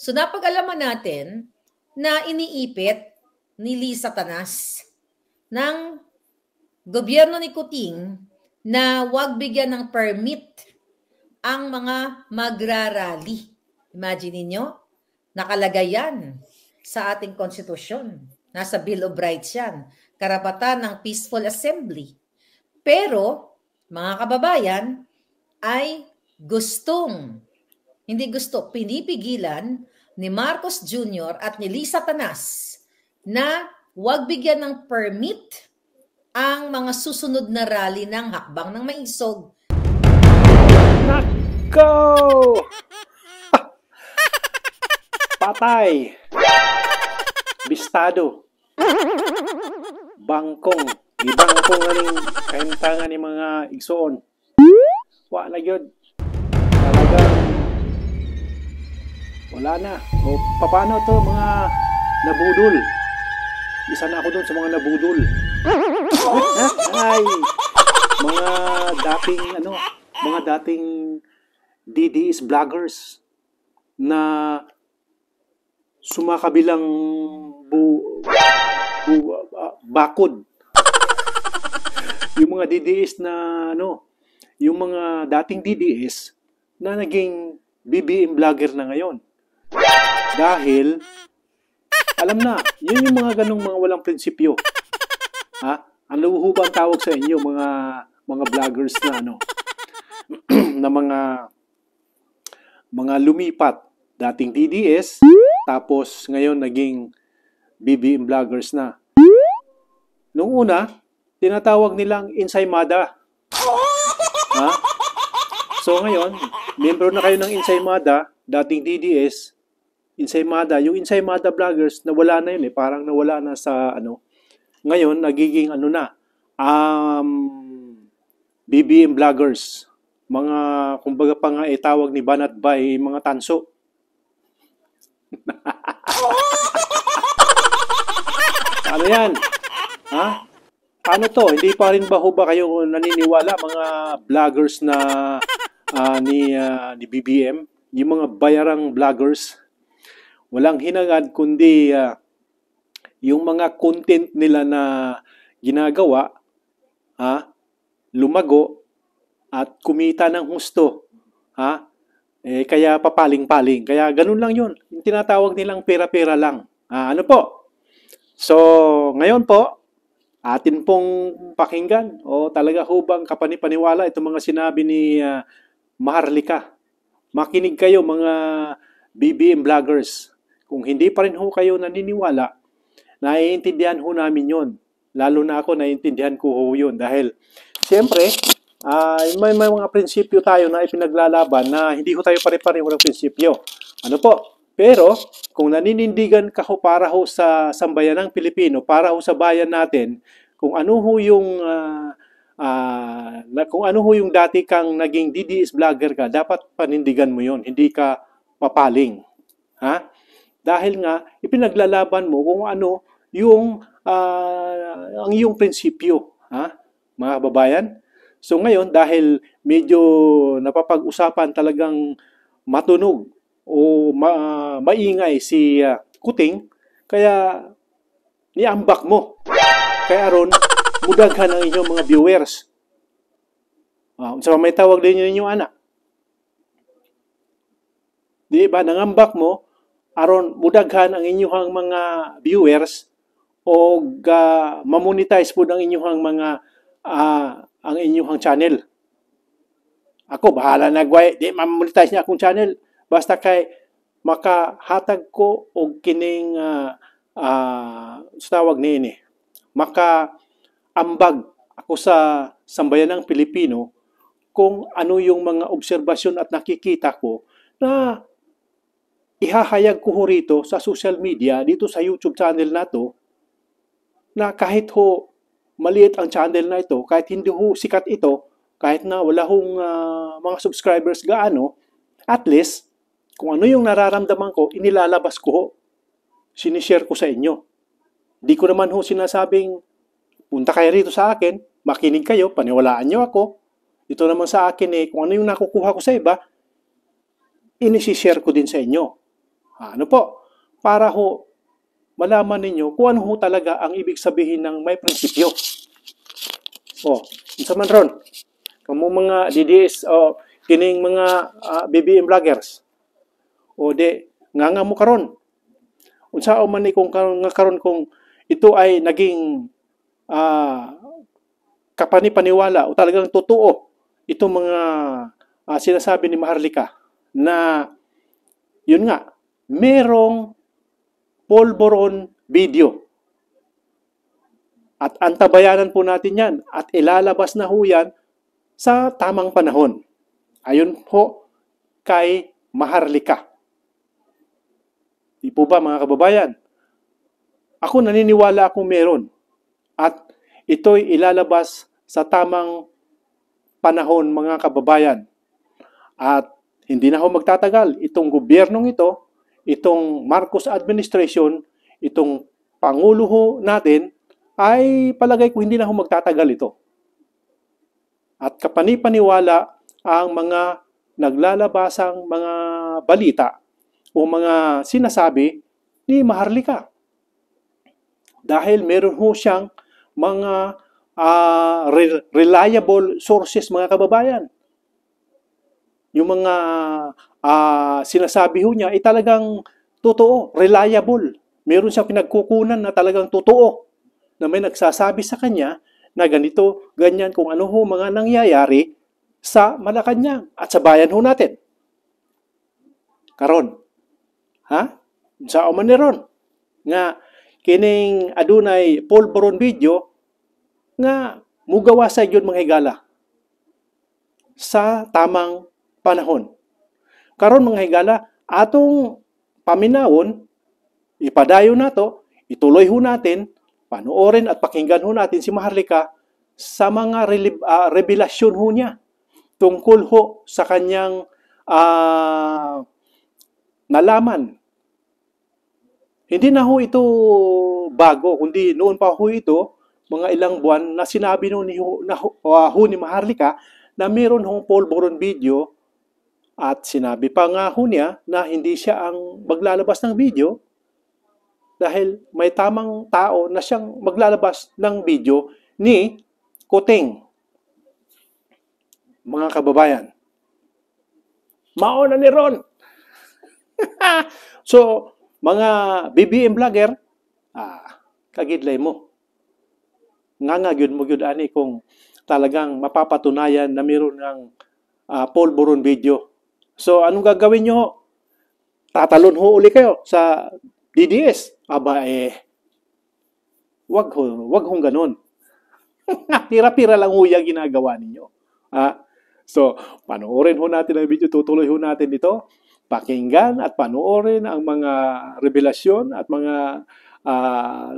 So napag-alaman natin na iniipit ni Lisa Tanas ng gobyerno ni Kuting na huwag bigyan ng permit ang mga magrarally. Imagine niyo, nakalagay yan sa ating konstitusyon. Nasa Bill of Rights yan. Karapatan ng peaceful assembly. Pero, mga kababayan, ay pinipigilan ni Marcos Jr. at ni Lisa Tanas na huwag bigyan ng permit ang mga susunod na rally ng Hakbang ng Maisog. Nako! Patay! Bistado! Bangkong! Ibangkong aning kahintangan ni mga igsoon. Wala yun. Talagang wala na. O paano to mga nabudol? Isa na ako dun sa mga nabudol. Ay! Mga dating DDS vloggers na sumakabilang bakod. Yung mga DDS na yung mga dating DDS na naging BBM vlogger na ngayon. Dahil alam na, yun yung mga ganong mga walang prinsipyo. Ha? Ano ho ba ang tawag sa inyo mga vloggers na na mga lumipat, dating DDS, tapos ngayon naging BBM vloggers na. Noong una, tinatawag nilang Insaymada. Ha? So ngayon, membro na kayo ng Insaymada, dating DDS, Insaymada, yung Insaymada vloggers, nawala na yun parang nawala na sa ngayon, nagiging BBM vloggers. Mga, kumbaga pa nga tawag ni Banat Bay, mga tanso. Ano yan? Ha? Paano to? Hindi pa rin ba kayo naniniwala mga vloggers na ni BBM? Yung mga bayarang vloggers? Walang hinangad kundi yung mga content nila na ginagawa, lumago at kumita ng husto. Kaya papaling-paling. Kaya ganun lang yun. Yung tinatawag nilang pera-pera lang. Ano po? So, ngayon po, atin pong pakinggan o talaga hubang kapanipaniwala itong mga sinabi ni Maharlika. Makinig kayo mga BBM vloggers. Kung hindi pa rin kayo naniniwala, naiintindihan namin yon. Lalo na ako, naiintindihan ko yun. Dahil, siyempre, may mga prinsipyo tayo na ipinaglalaban na hindi tayo pare-pareho ng prinsipyo. Ano po? Pero, kung naninindigan ka para sa sambayanang Pilipino, para sa bayan natin, kung ano yung dati kang naging DDS vlogger ka, dapat panindigan mo yon. Hindi ka papaling. Ha? Dahil nga, ipinaglalaban mo kung ano yung ang iyong prinsipyo. Mga kababayan? So ngayon, dahil medyo napapag-usapan talagang matunog o maingay si Kuting, kaya niambak mo. Kaya ron, mudaghan ang inyong mga viewers. So may tawag din yun yung anak. Di ba, nangambak mo, aron mudaghan ang inyong mga viewers o mamonetize po ang inyong mga ang inyong channel. Ako, bahala na gway, di mamonetize niya akong channel. Basta kay makahatag ko og kining tawag nini. Makaambag ako sa sambayanang Pilipino kung ano yung mga obserbasyon at nakikita ko na ihahayag ko rito sa social media, dito sa YouTube channel na to, na kahit maliit ang channel na ito, kahit hindi sikat ito, kahit na wala mga subscribers gaano, at least, kung ano yung nararamdaman ko, inilalabas ko sinishare ko sa inyo. Di ko naman sinasabing, punta kayo rito sa akin, makinig kayo, paniwalaan nyo ako. Ito naman sa akin kung ano yung nakukuha ko sa iba, inisishare ko din sa inyo. Ano po? Para ho malaman ninyo kung ano ho talaga ang ibig sabihin ng may prinsipyo. Unsa man ron? Kamu mga DDS o kining mga BBM vloggers. Nga mo karon. Unsa man ni kung karon kung ito ay naging kapani-paniwala o talagang totoo itong mga sinasabi ni Maharlika na yun nga, merong polvoron video. At antabayanan po natin yan at ilalabas na ho yan sa tamang panahon. Ayon po kay Maharlika. Di po ba mga kababayan? Ako naniniwala akong meron. At ito'y ilalabas sa tamang panahon mga kababayan. At hindi na ho magtatagal. Itong gobyernong ito, itong Marcos administration, itong Pangulo ho natin, ay palagay ko hindi na ho magtatagal ito. At kapani-paniwala ang mga naglalabasang mga balita o mga sinasabi ni Maharlika. Dahil meron ho siyang mga reliable sources mga kababayan. Yung mga sinasabi ho niya ay talagang totoo, reliable. Meron siyang pinagkukunan na talagang totoo na may nagsasabi sa kanya na ganito, ganyan, kung ano ho mga nangyayari sa Malacanang at sa bayan ho natin. Karon. Sa oman ni ron nga kining adunay polvoron video nga mugawa sa yun mga higala sa tamang panahon. Karon mga higala, atong paminawon, ipadayon nato, ituloy ho natin, panoorin at pakinggan ho natin si Maharlika sa mga revelasyon ho niya tungkol ho sa kanyang nalaman. Hindi na ho ito bago, kundi noon pa ho ito, mga ilang buwan na sinabi ni Maharlika na meron hong polvoron video at sinabi pa nga ho niya na hindi siya ang maglalabas ng video dahil may tamang tao na siyang maglalabas ng video ni Kuting. Mga kababayan, mauna ni Ron. So, mga BBM vlogger, kagidlay mo. Nga gyud mo gyud ani kung talagang mapapatunayan na meron ng polvoron video. So, anong gagawin nyo? Tatalon ho uli kayo sa DDS. Wag hong ganun. Pira-pira lang ho yung ginagawa ninyo. So, panoorin ho natin ang video. Tutuloy ho natin ito. Pakinggan at panoorin ang mga revelasyon at mga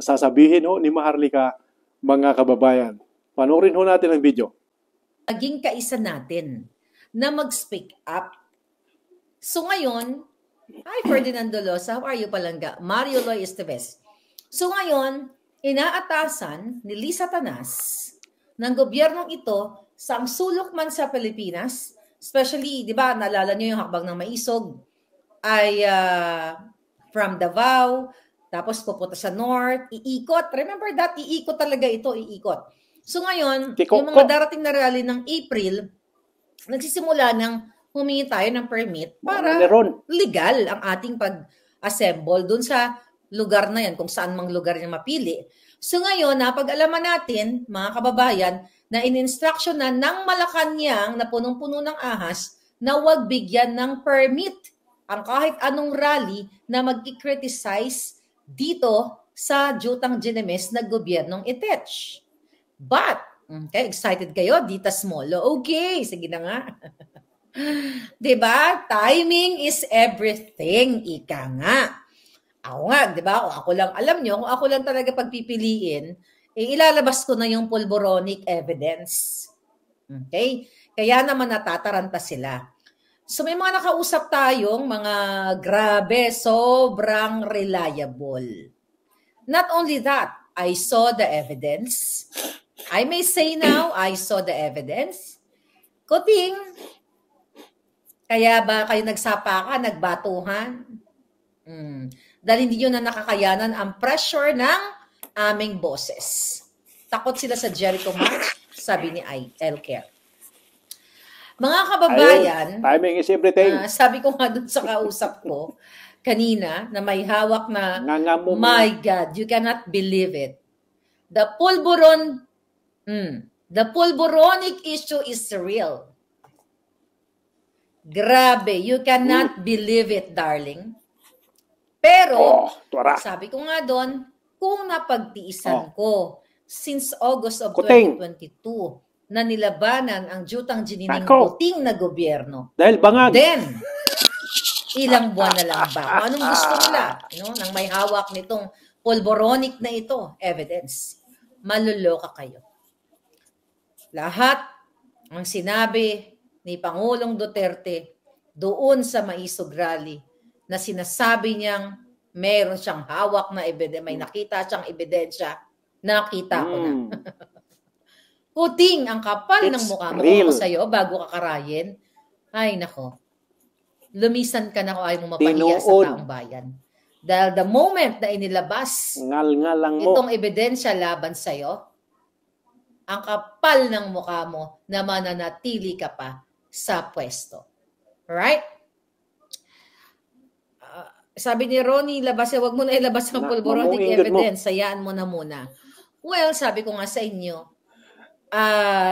sasabihin ho ni Maharlika, mga kababayan. Panoorin ho natin ang video. Naging kaisa natin na mag-speak up. So ngayon, hi Ferdinand Dolosa, how are you palangga? Mario Loy Esteves. So ngayon, inaatasan ni Lisa Tanas ng gobyernong ito sa ang sulok man sa Pilipinas, especially, di ba, naalala nyo yung hakbang ng Maisog, ay from Davao, tapos pupunta sa North, iikot. Remember that? Iikot talaga ito, iikot. So ngayon, yung mga darating na rally ng April, nagsisimula ng humingi tayo ng permit para legal ang ating pag-assemble dun sa lugar na yan, kung saan mang lugar niya mapili. So ngayon, napag-alaman natin, mga kababayan, na in-instruction na ng Malacanang na punong-puno ng ahas na huwag bigyan ng permit ang kahit anong rally na mag-criticize dito sa Jutang Ginemes na gobyernong Itech. But, okay, excited kayo? Dita Smolo. Okay, sige na nga. Diba? Timing is everything. Ika nga. Ako nga, diba? Kung ako lang, alam nyo, kung ako lang talaga pagpipiliin, ilalabas ko na yung polvoronic evidence. Okay? Kaya naman natataranta sila. So may mga nakausap tayong mga grabe, sobrang reliable. Not only that, I saw the evidence. I may say now, I saw the evidence. Kuting, kaya ba kayo nagsapa ka, nagbatuhan? Dahil hindi nyo na nakakayanan ang pressure ng aming boses. Takot sila sa Jericho March, sabi ni Elker. Mga kababayan, Ayun, timing is everything. sabi ko nga dun sa kausap ko kanina na may hawak na, Ngangamong my God, you cannot believe it. The pulboronic issue is real. Grabe, you cannot believe it, darling. Pero, sabi ko nga doon, kung napagtiisan ko since August of Kuting. 2022 na nilabanan ang jutang jinining Nako. kuting na gobyerno, Dahil bangag. then, ilang buwan na lang ba? Kung anong gusto nila, nang may hawak nitong pulboronic na ito, evidence, maluloka kayo. Lahat ang sinabi ni Pangulong Duterte doon sa Maisog Rally na sinasabi niyang meron siyang hawak na ebidensya, may nakita siyang ebidensya, nakita ko na. Kuting, ang kapal ng mukha mo ko sa'yo bago ka karayin. Ay, nako. Lumisan ka na kung ayaw mo mapahiya sa taong bayan. Dahil the moment na inilabas itong ebidensya laban sa'yo, ang kapal ng mukha mo na mananatili ka pa sa pwesto. Right? Sabi ni Ronnie, wag mo na ilabas ang pulboronic evidence, sayaan mo na muna. Well, sabi ko nga sa inyo,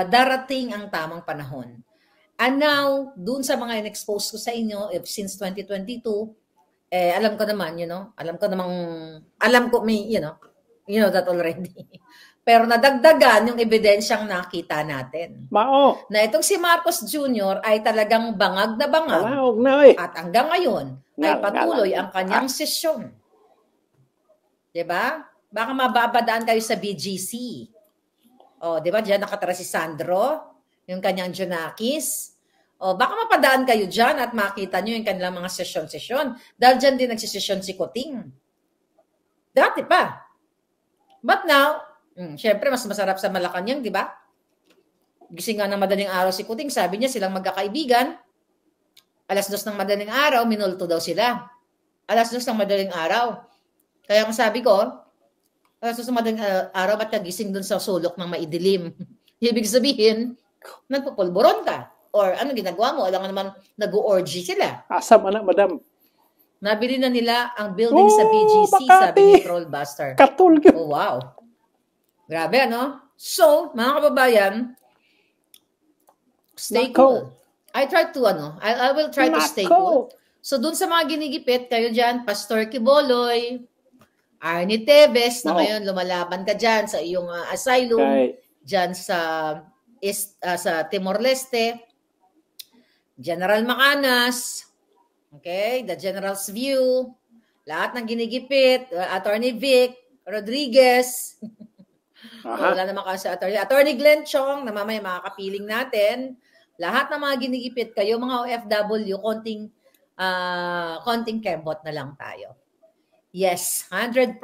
darating ang tamang panahon. And now, dun sa mga in-expose ko sa inyo, since 2022, alam ko naman, you know that already. Pero nadagdagan yung ebidensyang nakita natin. Mao. Na itong si Marcos Jr. ay talagang bangag na bangag. At hanggang ngayon, ay patuloy ang kanyang sesyon. Diba? Baka mababadaan kayo sa BGC. Diba? Diyan nakatara si Sandro, yung kanyang Junakis. Baka mapadaan kayo dyan at makita nyo yung kanilang mga sesyon-sesyon. Dahil dyan din nagsisesyon si Kuting. Dati pa. But now, syempre mas masarap sa Malacanang, di ba? Gising nga ng madaling araw si Kuting, sabi niya silang magkakaibigan. 2:00 ng madaling araw, minulto daw sila. 2:00 ng madaling araw. Kaya ang sabi ko, 2:00 ng madaling araw, ba't kagising dun sa sulok ng maidilim? Ibig sabihin, nagpupulburon ka. Or ano ginagawa mo? Alam nga naman, nag-orgy sila. Asam, anak, madam. Nabili na nila ang building sa BGC, sabi ni Trollbuster. Katul. Oh, wow. Grabe, ano? So, mga kababayan, stay cool. I will try to stay cool. So, dun sa mga ginigipit, kayo dyan, Pastor Kiboloy, Arnie Teves, na ngayon lumalaban ka dyan sa iyong asylum, dyan sa Timor-Leste, General Macanas, okay, the General's View, lahat ng ginigipit, Attorney Vic Rodriguez, wala naman kasi Attorney Glenn Chong, na mamaya makakapiling natin, lahat ng mga ginigipit kayo, mga OFW, konting kembot na lang tayo. Yes, 100%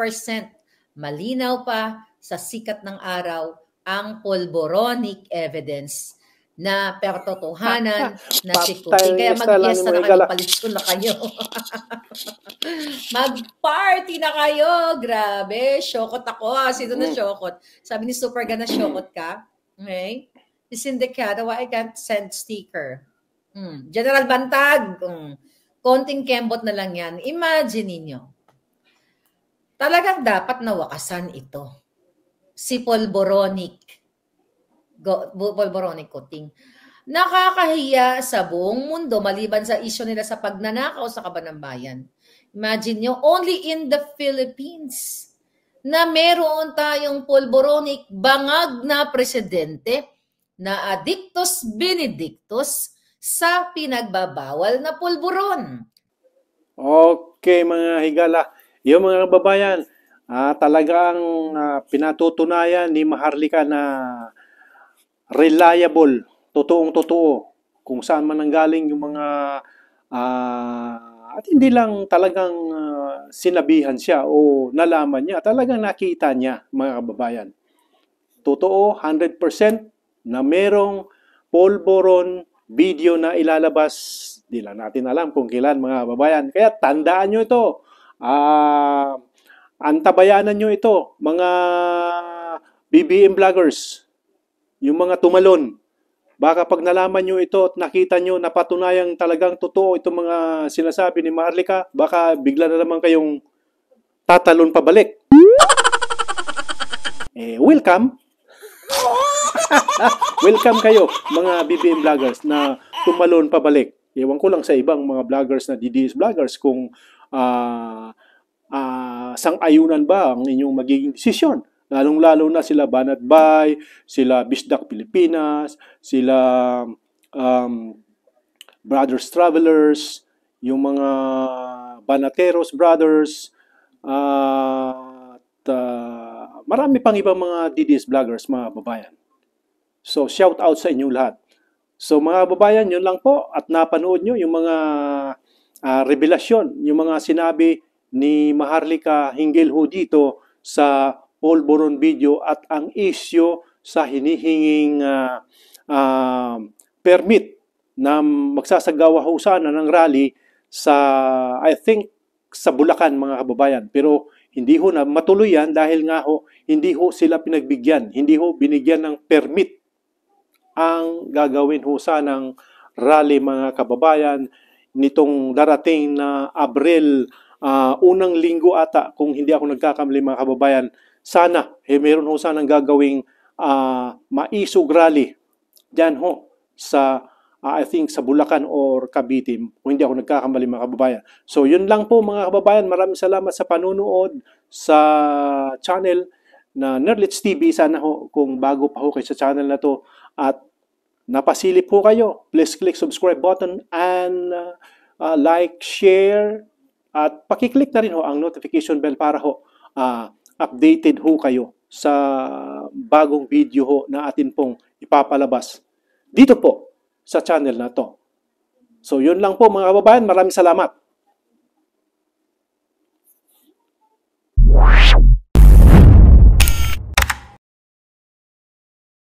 malinaw pa sa sikat ng araw ang pulboronic evidence na pertotohanan na si Kuting. Kaya mag-fiesta na kayo, palitso na kayo. Mag-party na kayo. Grabe, syokot ako. Sino na syokot? Sabi ni Superga na syokot ka. Okay? Si Syndicate, why I can't send sticker? General Bantag, konting kembot na lang yan. Imagine ninyo. Talagang dapat nawakasan ito. Si pulboronic Kuting. Nakakahiya sa buong mundo maliban sa isyo nila sa pagnanakaw sa kabanambayan. Imagine nyo, only in the Philippines na meron tayong pulboronic bangag na presidente na Addictus Benedictus sa pinagbabawal na pulburon. Okay, mga higala. Yung mga kababayan, talagang pinatutunayan ni Maharlika na reliable, totoong-totoo, kung saan man nanggaling yung mga at hindi lang talagang sinabihan siya o nalaman niya, talagang nakita niya, mga kababayan. Totoo, 100% na merong pulburon video na ilalabas, di lang natin alam kung kailan, mga kababayan. Kaya tandaan nyo ito, Antabayanan nyo ito, mga BBM vloggers, yung mga tumalon. Baka pag nalaman nyo ito at nakita nyo, napatunayang talagang totoo itong mga sinasabi ni Maharlika, baka bigla na naman kayong tatalon pabalik. Welcome. Welcome kayo, mga BBM vloggers na tumalon pabalik. Ewan ko lang sa ibang mga vloggers na DDS vloggers kung sang-ayunan ba ang inyong magiging desisyon. Lalong-lalo na sila Banat Bay, sila Bisdak Pilipinas, sila Brothers Travelers, yung mga Banateros Brothers, at marami pang ibang mga DDS vloggers, mga babayan. So, shout out sa inyong lahat. So, mga babayan, yun lang po. At napanood nyo yung mga revelasyon, yung mga sinabi ni Maharlika hinggil ho dito sa Polvoron video at ang issue sa hinihinging permit na magsasagawa ho sana ng rally sa, I think, sa Bulacan, mga kababayan. Pero hindi ho na matuloy yan dahil nga ho, hindi ho sila pinagbigyan, hindi ho binigyan ng permit ang gagawin ho sanang rally, mga kababayan, nitong darating na Abril, unang linggo ata, kung hindi ako nagkakamali, mga kababayan. Sana, meron ho sanang gagawing maisog rally dyan ho sa, I think, sa Bulacan or Cavite, kung hindi ako nagkakamali, mga kababayan. So, yun lang po, mga kababayan. Maraming salamat sa panunood sa channel na Nerdlets TV. Sana ho, kung bago pa ho kayo sa channel na to at napasilip po kayo, please click subscribe button and like, share, at pakiclick na rin ho ang notification bell para ho updated ho kayo sa bagong video ho na atin pong ipapalabas dito po sa channel na to. So yun lang po, mga kababayan, maraming salamat.